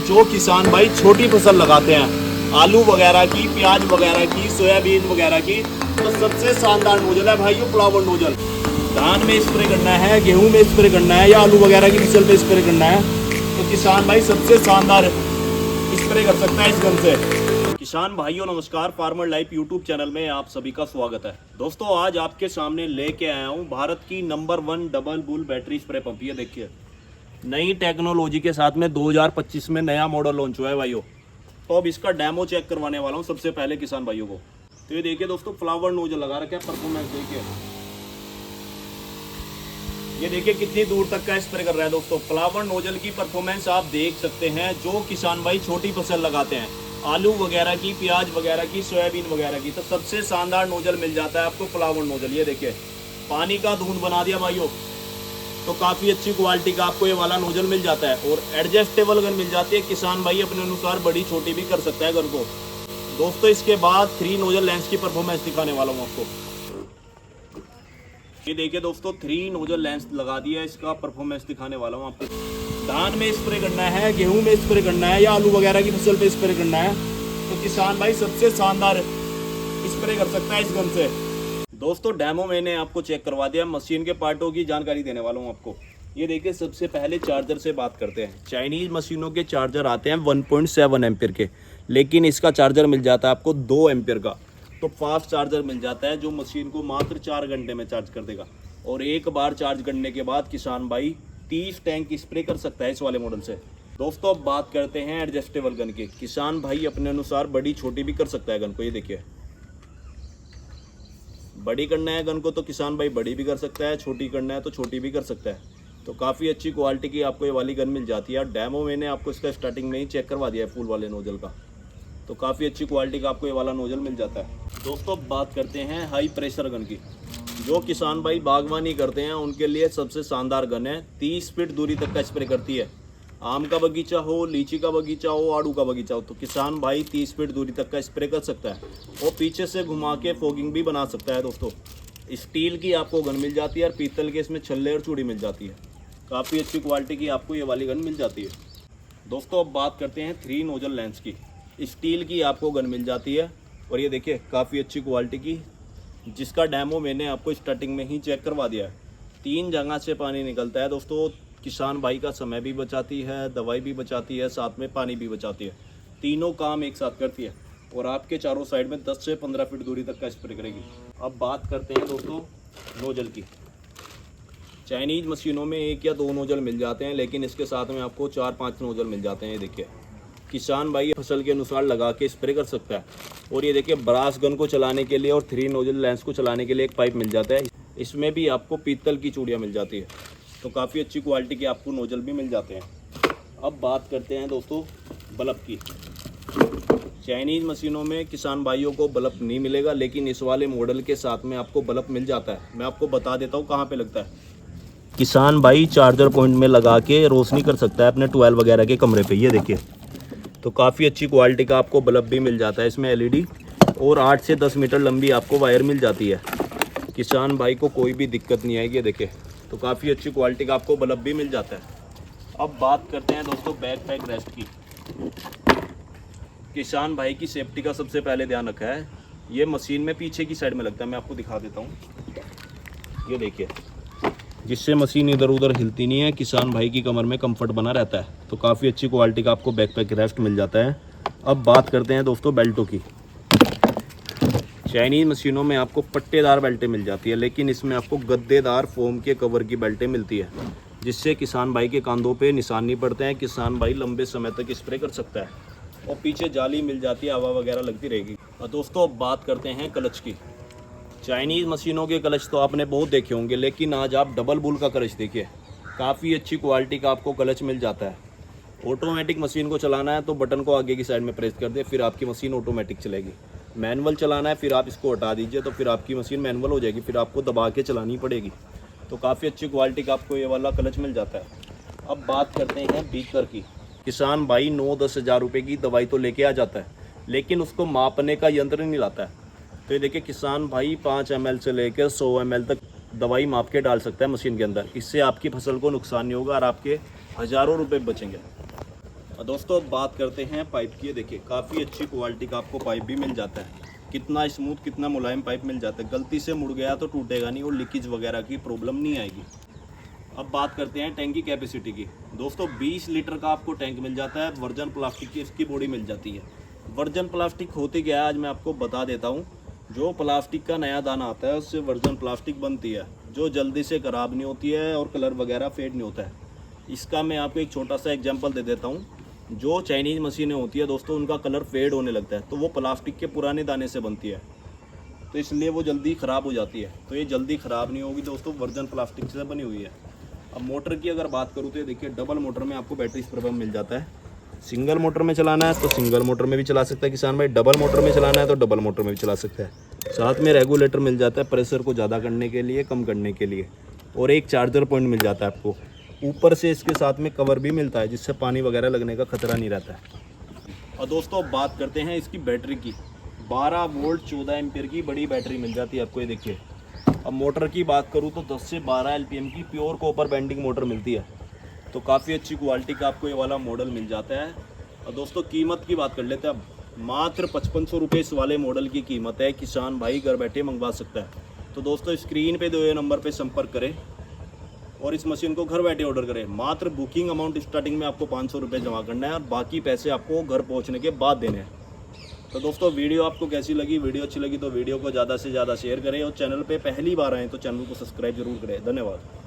जो किसान भाई छोटी फसल लगाते हैं, आलू वगैरह की, प्याज वगैरह की, सोयाबीन वगैरह की, तो सबसे शानदार नोजल है भाई ये फ्लावर नोजल। धान में स्प्रे करना है, गेहूं में स्प्रे करना है या आलू वगैरह की फसल में स्प्रे करना है तो किसान भाई सबसे शानदार स्प्रे कर सकता है इस गन से। किसान भाइयों नमस्कार, फार्मर लाइफ यूट्यूब चैनल में आप सभी का स्वागत है। दोस्तों आज आपके सामने लेके आया हूँ भारत की number 1 double bull battery spray pump. ये देखिए नई टेक्नोलॉजी के साथ में 2025 में नया मॉडल लॉन्च हुआ है भाइयों। तो अब इसका डेमो चेक करवाने वाला हूँ सबसे पहले किसान भाइयों को। तो ये देखिए दोस्तों फ्लावर नोजल लगा रखा है, परफॉर्मेंस देखिए। ये देखिए कितनी दूर तक का स्प्रे कर रहा है दोस्तों। फ्लावर नोजल की परफॉर्मेंस आप देख सकते हैं। जो किसान भाई छोटी फसल लगाते हैं, आलू वगैरह की, प्याज वगैरह की, सोयाबीन वगैरह की, तो सबसे शानदार नोजल मिल जाता है आपको फ्लावर नोजल। ये देखिए पानी का धुंध बना दिया भाइयों। तो काफ़ी अच्छी क्वालिटी का आपको ये वाला नोजल मिल जाता है और एडजस्टेबल गन मिल जाती है। किसान भाई अपने अनुसार बड़ी छोटी भी कर सकता है गन को। दोस्तों इसके बाद 3 नोजल लेंस की परफॉर्मेंस दिखाने वाला हूँ आपको। ये देखिए दोस्तों 3 नोजल लेंस लगा दिया, इसका परफॉर्मेंस दिखाने वाला हूँ आपको। धान में स्प्रे करना है, गेहूं में स्प्रे करना है या आलू वगैरह की फसल पे स्प्रे करना है तो किसान भाई सबसे शानदार स्प्रे कर सकता है इस गन से। दोस्तों डेमो मैंने आपको चेक करवा दिया, मशीन के पार्टों की जानकारी देने वाला हूँ आपको। ये देखिए सबसे पहले चार्जर से बात करते हैं। चाइनीज मशीनों के चार्जर आते हैं 1.7 एम्पियर के, लेकिन इसका चार्जर मिल जाता है आपको 2 एम्पियर का। तो फास्ट चार्जर मिल जाता है जो मशीन को मात्र 4 घंटे में चार्ज कर देगा। और एक बार चार्ज करने के बाद किसान भाई 30 टैंक स्प्रे कर सकता है इस वाले मॉडल से। दोस्तों अब बात करते हैं एडजस्टेबल गन की। किसान भाई अपने अनुसार बड़ी छोटी भी कर सकता है गन को। ये देखिए बड़ी करना है गन को तो किसान भाई बड़ी भी कर सकता है, छोटी करना है तो छोटी भी कर सकता है। तो काफ़ी अच्छी क्वालिटी की आपको ये वाली गन मिल जाती है। डेमो मैंने आपको इसका स्टार्टिंग में ही चेक करवा दिया है फुल वाले नोजल का। तो काफ़ी अच्छी क्वालिटी का आपको ये वाला नोजल मिल जाता है। दोस्तों बात करते हैं हाई प्रेशर गन की। जो किसान भाई बागवानी करते हैं उनके लिए सबसे शानदार गन है। 30 फीट दूरी तक का स्प्रे करती है। आम का बगीचा हो, लीची का बगीचा हो, आड़ू का बगीचा हो, तो किसान भाई 30 फीट दूरी तक का स्प्रे कर सकता है और पीछे से घुमा के फॉगिंग भी बना सकता है। दोस्तों स्टील की आपको गन मिल जाती है और पीतल के इसमें छल्ले और चूड़ी मिल जाती है। काफ़ी अच्छी क्वालिटी की आपको ये वाली गन मिल जाती है। दोस्तों अब बात करते हैं 3 नोजल लेंस की। स्टील की आपको गन मिल जाती है और ये देखिए काफ़ी अच्छी क्वालिटी की, जिसका डेमो मैंने आपको स्टार्टिंग में ही चेक करवा दिया है। 3 जगह से पानी निकलता है दोस्तों। किसान भाई का समय भी बचाती है, दवाई भी बचाती है, साथ में पानी भी बचाती है। तीनों काम एक साथ करती है और आपके चारों साइड में 10 से 15 फीट दूरी तक का स्प्रे करेगी। अब बात करते हैं दोस्तों नोजल की। चाइनीज मशीनों में 1 या 2 नोजल मिल जाते हैं, लेकिन इसके साथ में आपको 4-5 नोजल मिल जाते हैं। ये देखिए किसान भाई फसल के अनुसार लगा के स्प्रे कर सकता है। और ये देखिए ब्रास गन को चलाने के लिए और 3 नोजल लेंस को चलाने के लिए एक पाइप मिल जाता है। इसमें भी आपको पीतल की चूड़ियाँ मिल जाती है। तो काफ़ी अच्छी क्वालिटी के आपको नोजल भी मिल जाते हैं। अब बात करते हैं दोस्तों बल्ब की। चाइनीज़ मशीनों में किसान भाइयों को बल्ब नहीं मिलेगा, लेकिन इस वाले मॉडल के साथ में आपको बल्ब मिल जाता है। मैं आपको बता देता हूँ कहाँ पे लगता है। किसान भाई चार्जर पॉइंट में लगा के रोशनी कर सकता है अपने ट्वेल वगैरह के कमरे पे। ये देखिए तो काफ़ी अच्छी क्वालिटी का आपको बल्ब भी मिल जाता है इसमें एलईडी, और 8 से 10 मीटर लंबी आपको वायर मिल जाती है। किसान भाई को कोई भी दिक्कत नहीं आएगी। देखिए तो काफ़ी अच्छी क्वालिटी का आपको बल्ब भी मिल जाता है। अब बात करते हैं दोस्तों बैकपैक रेस्ट की। किसान भाई की सेफ्टी का सबसे पहले ध्यान रखा है। ये मशीन में पीछे की साइड में लगता है, मैं आपको दिखा देता हूँ। ये देखिए जिससे मशीन इधर उधर हिलती नहीं है, किसान भाई की कमर में कंफर्ट बना रहता है। तो काफ़ी अच्छी क्वालिटी का आपको बैकपैक रेस्ट मिल जाता है। अब बात करते हैं दोस्तों बेल्टों की। चाइनीज़ मशीनों में आपको पट्टेदार बेल्टें मिल जाती है, लेकिन इसमें आपको गद्देदार फोम के कवर की बेल्टें मिलती है, जिससे किसान भाई के कांधों पे निशान नहीं पड़ते हैं। किसान भाई लंबे समय तक स्प्रे कर सकता है और पीछे जाली मिल जाती है, हवा वगैरह लगती रहेगी। और दोस्तों अब बात करते हैं क्लच की। चाइनीज़ मशीनों के क्लच तो आपने बहुत देखे होंगे, लेकिन आज आप डबल बुल का क्लच देखिए। काफ़ी अच्छी क्वालिटी का आपको क्लच मिल जाता है। ऑटोमेटिक मशीन को चलाना है तो बटन को आगे की साइड में प्रेस कर दे, फिर आपकी मशीन ऑटोमेटिक चलेगी। मैनुअल चलाना है फिर आप इसको हटा दीजिए तो फिर आपकी मशीन मैनुअल हो जाएगी, फिर आपको दबा के चलानी पड़ेगी। तो काफ़ी अच्छी क्वालिटी का आपको ये वाला क्लच मिल जाता है। अब बात करते हैं बीकर की। किसान भाई 9-10 हज़ार रुपये की दवाई तो लेके आ जाता है, लेकिन उसको मापने का यंत्र नहीं लाता है। तो ये देखिए किसान भाई 5 ml से लेकर 100 ml तक दवाई माप के डाल सकता है मशीन के अंदर। इससे आपकी फसल को नुकसान नहीं होगा और आपके हज़ारों रुपये बचेंगे। और दोस्तों अब बात करते हैं पाइप की। देखिए काफ़ी अच्छी क्वालिटी का आपको पाइप भी मिल जाता है। कितना स्मूथ कितना मुलायम पाइप मिल जाता है, गलती से मुड़ गया तो टूटेगा नहीं और लीकेज वगैरह की प्रॉब्लम नहीं आएगी। अब बात करते हैं टैंक की कैपेसिटी की। दोस्तों 20 लीटर का आपको टैंक मिल जाता है। वर्जन प्लास्टिक की इसकी बॉडी मिल जाती है। वर्जन प्लास्टिक होती क्या है आज मैं आपको बता देता हूँ। जो प्लास्टिक का नया दाना आता है उससे वर्जन प्लास्टिक बनती है, जो जल्दी से ख़राब नहीं होती है और कलर वगैरह फेड नहीं होता है। इसका मैं आपको एक छोटा सा एग्जांपल दे देता हूँ। जो चाइनीज़ मशीनें होती है दोस्तों, उनका कलर फेड होने लगता है तो वो प्लास्टिक के पुराने दाने से बनती है, तो इसलिए वो जल्दी ख़राब हो जाती है। तो ये जल्दी ख़राब नहीं होगी दोस्तों, वर्जन प्लास्टिक से बनी हुई है। अब मोटर की अगर बात करूँ तो ये देखिए डबल मोटर में आपको बैटरी स्प्रे पंप मिल जाता है। सिंगल मोटर में चलाना है तो सिंगल मोटर में भी चला सकता है किसान भाई, डबल मोटर में चलाना है तो डबल मोटर में भी चला सकता है। साथ में रेगुलेटर मिल जाता है प्रेशर को ज़्यादा करने के लिए, कम करने के लिए, और एक चार्जर पॉइंट मिल जाता है आपको। ऊपर से इसके साथ में कवर भी मिलता है जिससे पानी वगैरह लगने का खतरा नहीं रहता है। और दोस्तों अब बात करते हैं इसकी बैटरी की। 12 वोल्ट 14 एम्पीयर की बड़ी बैटरी मिल जाती है आपको, ये देखिए। अब मोटर की बात करूँ तो 10 से 12 एलपीएम की प्योर कॉपर बेंडिंग मोटर मिलती है, तो काफ़ी अच्छी क्वालिटी का आपको ये वाला मॉडल मिल जाता है। और दोस्तों कीमत की बात कर लेते हैं अब। मात्र 5500 रुपये इस वाले मॉडल की कीमत है। किसान भाई घर बैठे मंगवा सकता है। तो दोस्तों स्क्रीन पे दिए हुए नंबर पे संपर्क करें और इस मशीन को घर बैठे ऑर्डर करें। मात्र बुकिंग अमाउंट स्टार्टिंग में आपको 500 रुपये जमा करना है और बाकी पैसे आपको घर पहुंचने के बाद देने हैं। तो दोस्तों वीडियो आपको कैसी लगी? वीडियो अच्छी लगी तो वीडियो को ज़्यादा से ज़्यादा शेयर करें और चैनल पे पहली बार आएँ तो चैनल को सब्सक्राइब जरूर करें। धन्यवाद।